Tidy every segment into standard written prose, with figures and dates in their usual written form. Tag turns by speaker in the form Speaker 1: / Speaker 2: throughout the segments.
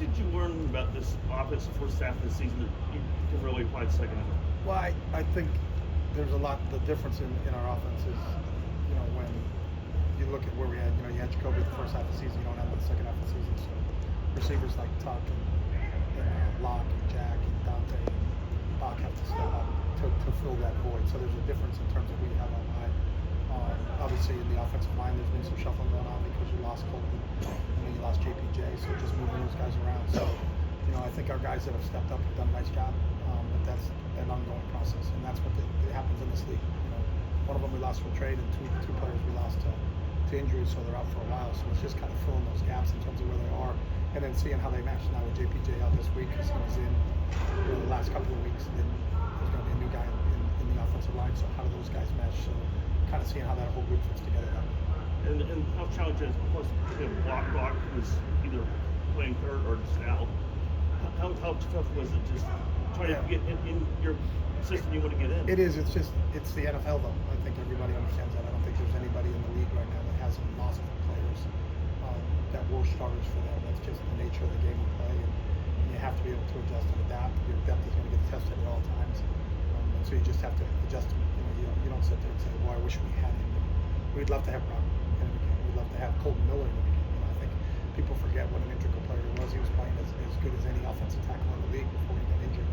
Speaker 1: did you learn about this offense the first half of the season that you can really apply the second half?
Speaker 2: Well, I think there's a lot. The difference in our offense is, when you look at where we had, you had Jacoby the first half of the season, you don't have the second half of the season. So receivers like Tuck and Locke and Jack and Dante and Bach have to step up to fill that void. So there's a difference in terms of who you have on line. Obviously, in the offensive line, there's been some shuffling going on because you lost Colton and then you lost JPJ. So just moving those guys around. So I think our guys that have stepped up have done a nice job. But that's an ongoing process, and that's what it happens in this league. One of them we lost for trade, and two players we lost to injury, so they're out for a while. So it's just kind of filling those gaps in terms of where they are, and then seeing how they match. Now with JPJ out this week because he was in the last couple of weeks, and then there's going to be a new guy in the offensive line. So how do those guys mesh? So kind of seeing how that whole group fits together.
Speaker 1: And how challenging is it? Plus, Block was either playing third or just out. How tough was it just trying to get in your system you want to get in?
Speaker 2: It is. It's the NFL though. I think everybody understands that. I don't think there's anybody in the league right now that hasn't lost players that were starters for them. That's just the nature of the game we play, and you have to be able to adjust and adapt. Your depth is going to get tested at all times, and so you just have to adjust. You don't sit there and say, "Well, I wish we had him." We'd love to have Brock in the game. We'd love to have Colton Miller in the game. I think people forget what an integral player he was. He was playing as good as any offensive tackle in the league before he got injured.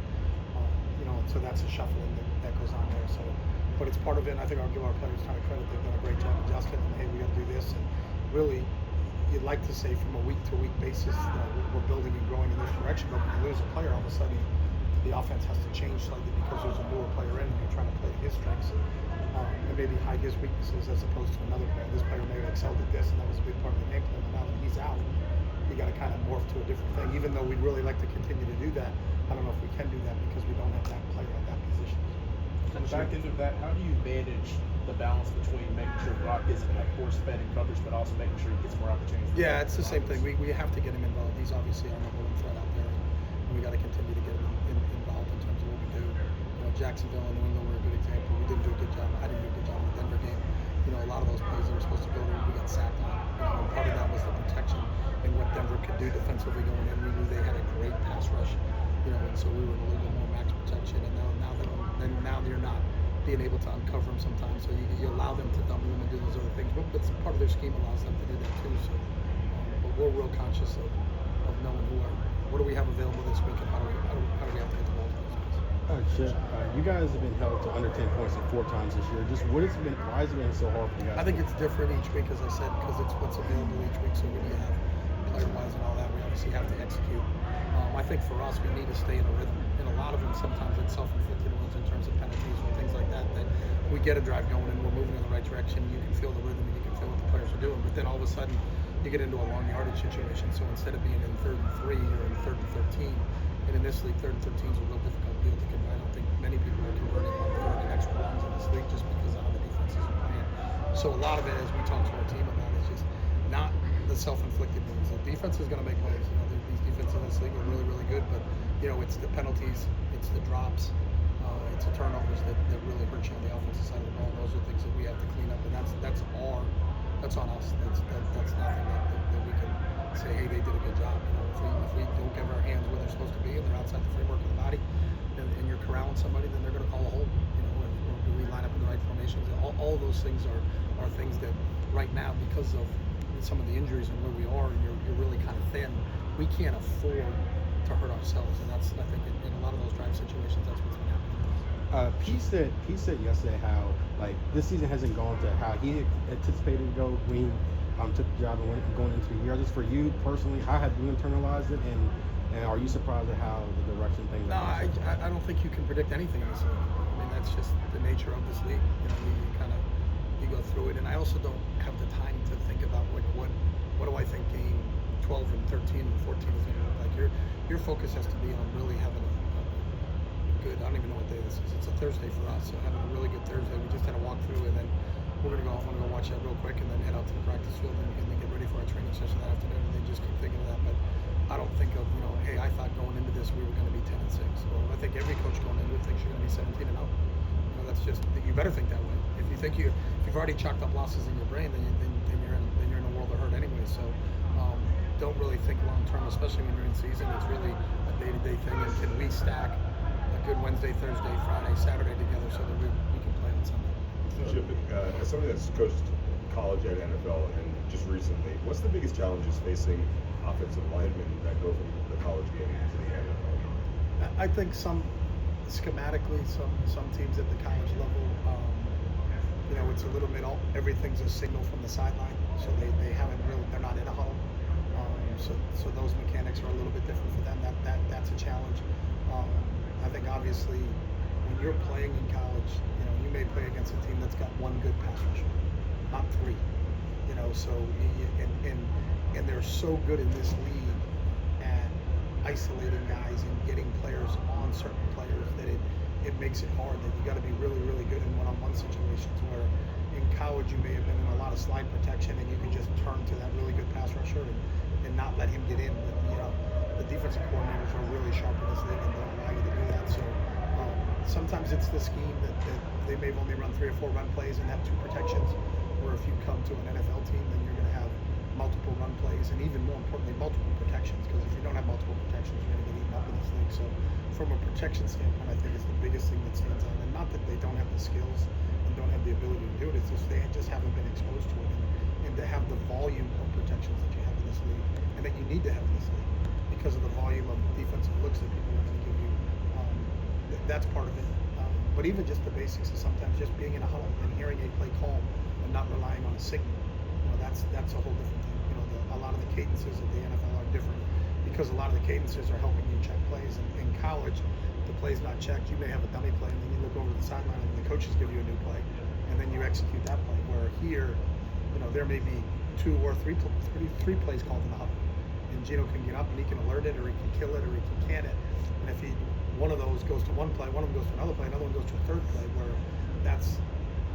Speaker 2: So that's a shuffling that goes on there. So, but it's part of it. And I think I'll give our players a ton of credit. They've done a great job adjusting. And hey, we got to do this. And really, you'd like to say from a week-to-week basis, we're building and growing in this direction. But when you lose a player, all of a sudden the offense has to change slightly because there's a newer player in, and you're trying to play to his strengths and maybe hide his weaknesses as opposed to another player. This player may have excelled at this, and that was a big part of the game plan. But now that he's out, you got to kind of morph to a different thing. Even though we'd really like to continue to do that, I don't know if we can do that because we don't have that player at that position.
Speaker 3: On the back end of that, how do you manage the balance between making sure Brock isn't like force-fed in coverage, but also making sure he gets more opportunities?
Speaker 2: Yeah, it's the same thing. We have to get him involved. He's obviously our number one threat out there, and we got to continue to get him involved in terms of what we do. Jacksonville and New England were a good example. We didn't do a good job. I didn't do a good job in the Denver game. A lot of those plays that were supposed to go to, we got sacked on. Part of that was the protection and what Denver could do defensively going in. We knew they had a great pass rush, and so we were in a little bit more max protection. And now you're not being able to uncover them sometimes. So you allow them to double them and do those other things. But part of their scheme allows them to do that too. So, but we're real conscious of knowing what do we have available this week and how do we have to get the ball to those guys.
Speaker 4: Chip, you guys have been held to under 10 points like 4 times this year. Just why has it been so hard for you guys?
Speaker 2: I think it's different each week, as I said, because it's what's available each week. So when you have player-wise and all that, we obviously have to execute. I think for us, we need to stay in a rhythm. And a lot of them, sometimes it's self-inflicted ones in terms of penalties or things like that, that we get a drive going and we're moving in the right direction. You can feel the rhythm and you can feel what the players are doing. But then all of a sudden, you get into a long yardage situation. So instead of being in 3rd and 3, you're in 3rd and 13. And in this league, 3rd and 13 is a real difficult deal to convert. I don't think many people are converting on 3rd and extra ones in this league just because of how the defenses are playing. So a lot of it, as we talk to our team about, is just not the self-inflicted ones. The defense is going to make plays. These defenses in this league are really, really good, but it's the penalties, it's the drops, it's the turnovers that really hurt you on the offensive side of the ball. Those are things that we have to clean up, and that's on us. That's nothing that we can say, hey, they did a good job. If we don't give our hands where they're supposed to be and they're outside the framework of the body, and you're corralling somebody, then they're going to call a hold. Or do we line up in the right formations? All of those things are things that right now, because of some of the injuries and where we are, and you're really kind of thin, we can't afford to hurt ourselves. And that's, I think, in a lot of those drive situations, that's what's going to happen.
Speaker 4: Pete said yesterday how this season hasn't gone to how he anticipated to go when he took the job and going into the year. Just for you personally, how have you internalized it, and are you surprised at how the direction things
Speaker 2: No,
Speaker 4: are going?
Speaker 2: I don't think you can predict anything in this league. I mean, that's just the nature of this league. You go through it, and I also don't have the time to think about what do I think game 12 and 13 and 14 is going to look like. Your focus has to be on really having a good, I don't even know what day this is. It's a Thursday for us, so having a really good Thursday. We just had a walkthrough, and then we're going to go watch that real quick and then head out to the practice field and then get ready for our training session that afternoon, and then just keep thinking of that. But I don't think of, hey, I thought going into this we were going to be 10 and 6. Well, I think every coach going into it thinks you're going to be 17 and 0. That's just, you better think that way. If you think if you've already chalked up losses in your brain, then you're in a world of hurt anyway. So don't really think long term, especially when you're in season. It's really a day-to-day thing. And can we stack a good Wednesday, Thursday, Friday, Saturday together so that we can play on Sunday?
Speaker 5: Chip, as somebody that's coached college and NFL and just recently, what's the biggest challenges facing offensive linemen that go from the college game to the NFL?
Speaker 2: I think schematically, some teams at the college level, it's a little bit everything's a signal from the sideline, so they haven't really, they're not in a huddle. So those mechanics are a little bit different for them. That's a challenge. I think obviously when you're playing in college, you may play against a team that's got one good pass rusher, not three. So and they're so good in this league at isolating guys and getting players on certain players that it makes it hard. That you got to be really, really good in one-on-one situations where in college you may have been in a lot of slide protection and you can just turn to that really good pass rusher and not let him get in. But, the defensive coordinators are really sharp in this league and don't allow you to do that. So sometimes it's the scheme that they may have only run 3 or 4 run plays and have 2 protections. Where if you come to an NFL team, then you're going to have multiple run plays and even more importantly, multiple protections. Because if you don't have multiple protections, you're going to get eaten up in this league. So from a protection standpoint, I think it's the biggest thing that stands out. And not that they don't have the skills and don't have the ability to do it. It's just they just haven't been exposed to it. And to have the volume of protections that you have in this league and that you need to have in this league because of the volume of defensive looks that people are going to give you, that's part of it. But even just the basics of sometimes just being in a huddle and hearing a play call and not relying on a signal, that's a whole different thing. A lot of the cadences of the NFL are different because a lot of the cadences are helping you check plays. In college, the play's not checked. You may have a dummy play and then you look over to the sideline and the coaches give you a new play and then you execute that play. Where here, there may be 2 or 3 plays called in the huddle. And Gino can get up and he can alert it or he can kill it or he can can it. And if one of those goes to one play, one of them goes to another play, another one goes to a third play where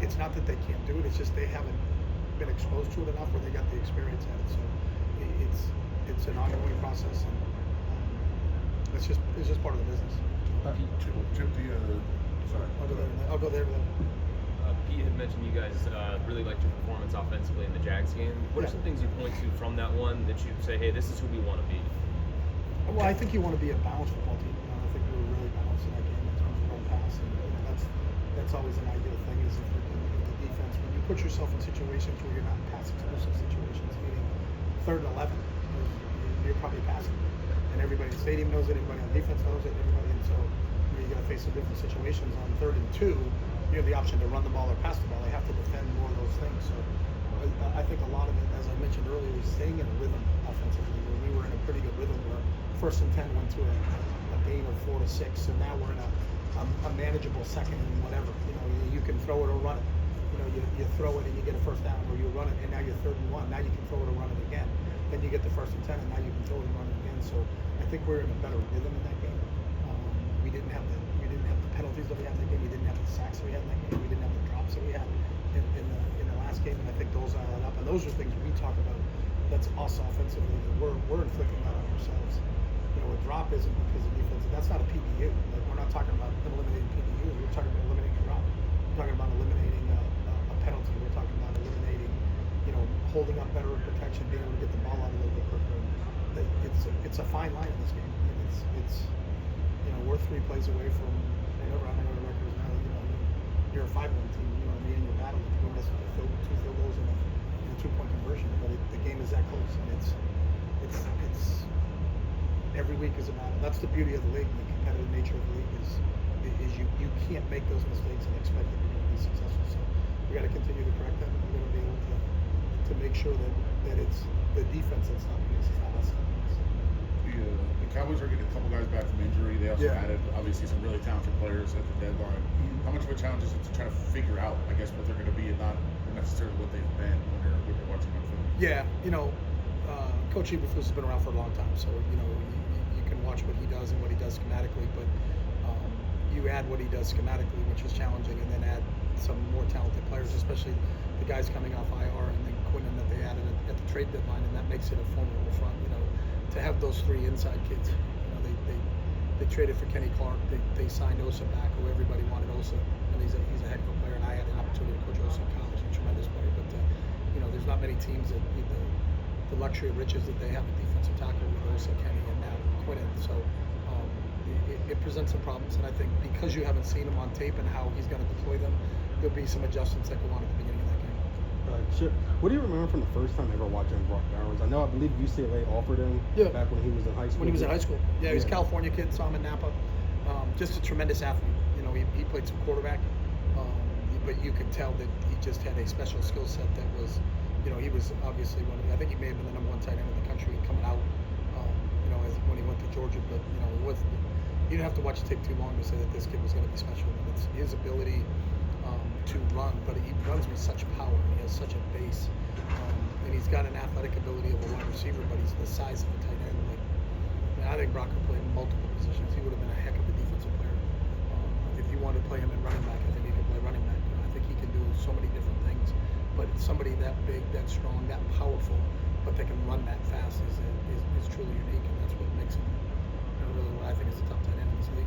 Speaker 2: it's not that they can't do it, it's just they haven't been exposed to it enough where they got the experience at it. So it's an ongoing process and it's just part of the business.
Speaker 6: Chip, sorry.
Speaker 2: I'll go there.
Speaker 7: Pete had mentioned you guys really liked your performance offensively in the Jags game. What are some things you point to from that one that you say, hey, this is who we want to be?
Speaker 2: Well, I think you want to be a balanced football team. I think we were really balanced in that game in terms of run pass, and that's always an ideal thing. Is if you're in the defense, when you put yourself in situations where you're not in pass explosive situations, meaning 3rd and 11, you're probably passing, and everybody in the stadium knows it, everybody on defense knows it, and so you're going to face some different situations. On 3rd and 2, you have the option to run the ball or pass the ball. They have to defend more of those things. So I think a lot of it, as I mentioned earlier, is staying in a rhythm offensively. Where we were in a pretty good rhythm where 1st and 10 went to a gain of 4 to 6. So now we're in a manageable 2nd and whatever. You can throw it or run it. You throw it and you get a 1st down, or you run it and now you're 3rd and 1. Now you can throw it or run it again. Then you get the 1st and 10 and now you can throw it and run it again. So I think we're in a better rhythm in that game. We didn't have the penalties that we had in that game. We didn't have the sacks that we had in that game. We didn't have the drops that we had in the last game. And I think those add up. And those are things we talk about. That's us offensively. We're inflicting that on ourselves. A drop isn't because of defense. That's not a PBU. We're not talking about eliminating PBUs. We're talking about eliminating a drop. We're talking about eliminating a penalty. We're talking about eliminating, holding up better in protection, being able to get the ball out a little bit quicker. It's a fine line in this game. It's we're 3 plays away from whatever. I don't know the record is now. You're a 5-1 team. And you're battling between this 2 field goals and a 2-point conversion. But the game is that close, and it's every week is a battle. That's the beauty of the league. The competitive nature of the league is you can't make those mistakes and expect that you're going to be successful. So we got to continue to correct them. We got to be able to make sure that it's the defense that's stopping us. It's not us stopping us.
Speaker 6: The Cowboys are getting a couple guys back from injury. They also added obviously some really talented players at the deadline. How much of a challenge is it to try to figure out, I guess, what they're going to be and not necessarily what they've been when you're watching them film?
Speaker 2: Yeah, Coach Eberflus has been around for a long time, so you can watch what he does and what he does schematically, but you add what he does schematically, which is challenging, and then add some more talented players, especially the guys coming off IR and then Quinnen that they added at the trade deadline, and that makes it a formidable front. To have those 3 inside kids, they traded for Kenny Clark, they signed Osa back, who everybody wanted Osa, and he's a heck of a player, and I had an opportunity to coach Osa in college. He's a tremendous player, but there's not many teams that need the luxury of riches that they have at defense. defensive tackle with Osa, Kenny, and now Quinnen. So it presents some problems, and I think because you haven't seen him on tape and how he's going to deploy them, there'll be some adjustments that go on at the beginning of that game.
Speaker 4: Chip, what do you remember from the first time ever watching Brock Bowers? I believe UCLA offered him back when he was in high school.
Speaker 2: When he was in high school, yeah, he was a California kid. Saw him in Napa. Just a tremendous athlete. You know, he played some quarterback, but you could tell that he just had a special skill set that was, you know, he was obviously I think he may have been the #1 tight end in the country coming out. You know, when he went to Georgia, but you know, you didn't have to watch the tape too long to say that this kid was going to be special. And it's his ability to run, but he runs with such power. And he has such a base, and he's got an athletic ability of a wide receiver, but he's the size of a tight end. Like, I think Brock could play in multiple positions. He would have been a heck of a defensive player. If you wanted to play him in running back, I think he could play running back. I think he can do so many different things. But somebody that big, that strong, that powerful, but they can run that fast is truly unique, and that's what makes him really what I think is the top tight end in this league.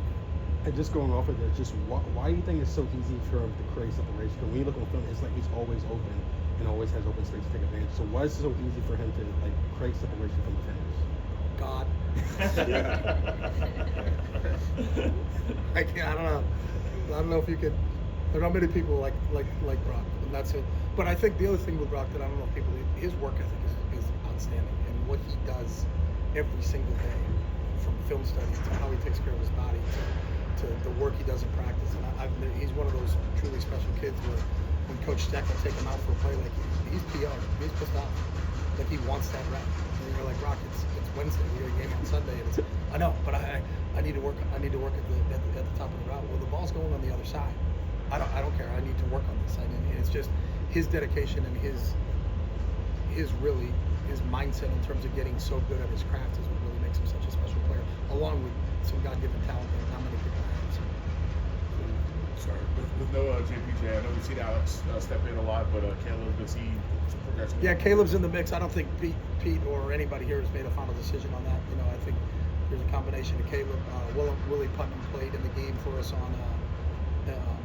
Speaker 4: And just going off of that, just why do you think it's so easy for him to create separation? Because when you look on film, it's like he's always open and always has open space to take advantage. So why is it so easy for him to like create separation from defenders?
Speaker 2: God. I don't know. I don't know if you could. There are not many people like Brock, and that's it. But I think the other thing with Brock that I don't know if people, his work ethic is outstanding, and what he does every single day, from film study to how he takes care of his body to the work he does in practice. And he's one of those truly special kids where when Coach Steck will take him out for a play, like he's PO, he's pissed off, like he wants that rep. And you're like, Brock, it's Wednesday, we got a game on Sunday, and I know, but I need to work. I need to work at the top of the route. Well, the ball's going on the other side. I don't care. I need to work on this. And it's just his dedication and his mindset in terms of getting so good at his craft is what really makes him such a special player, along with some God-given talent that not many people have. So.
Speaker 6: Sorry, with no JPJ, I know we've seen Alex step in a lot, but Caleb, does he progress?
Speaker 2: Yeah, Caleb's in the mix. I don't think Pete or anybody here has made a final decision on that. You know, I think there's a combination of Caleb. Willie Putnam played in the game for us on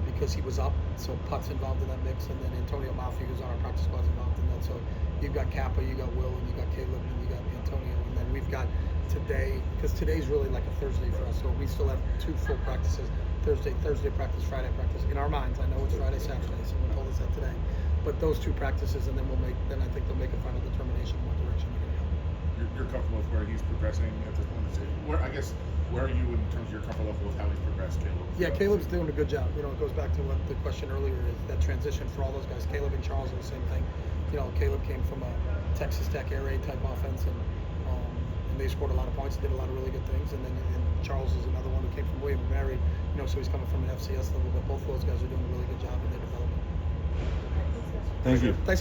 Speaker 2: because he was up, so Putt's involved in that mix, and then Antonio Malfi, who's on our practice squad, is involved in that. So you've got Kappa, you got Will, and you got Caleb, and you got Antonio, and then we've got today, because today's really like a Thursday for us, so we still have 2 full practices. Thursday practice, Friday practice. In our minds, I know it's Friday, Saturday, someone told us that today. But those 2 practices, and then I think they'll make a final determination in what direction they're going to go.
Speaker 6: You're comfortable with where he's progressing at this point? Where are you in terms of your comfort level with how he's progressed, Caleb?
Speaker 2: Yeah, Caleb's doing a good job. You know, it goes back to what the question earlier is, that transition for all those guys. Caleb and Charles are the same thing. You know, Caleb came from a Texas Tech Air Raid type offense, and they scored a lot of points and did a lot of really good things. And then Charles is another one who came from William & Mary, you know, so he's coming from an FCS level, but both of those guys are doing a really good job in their development.
Speaker 4: Thank you.
Speaker 2: Thanks.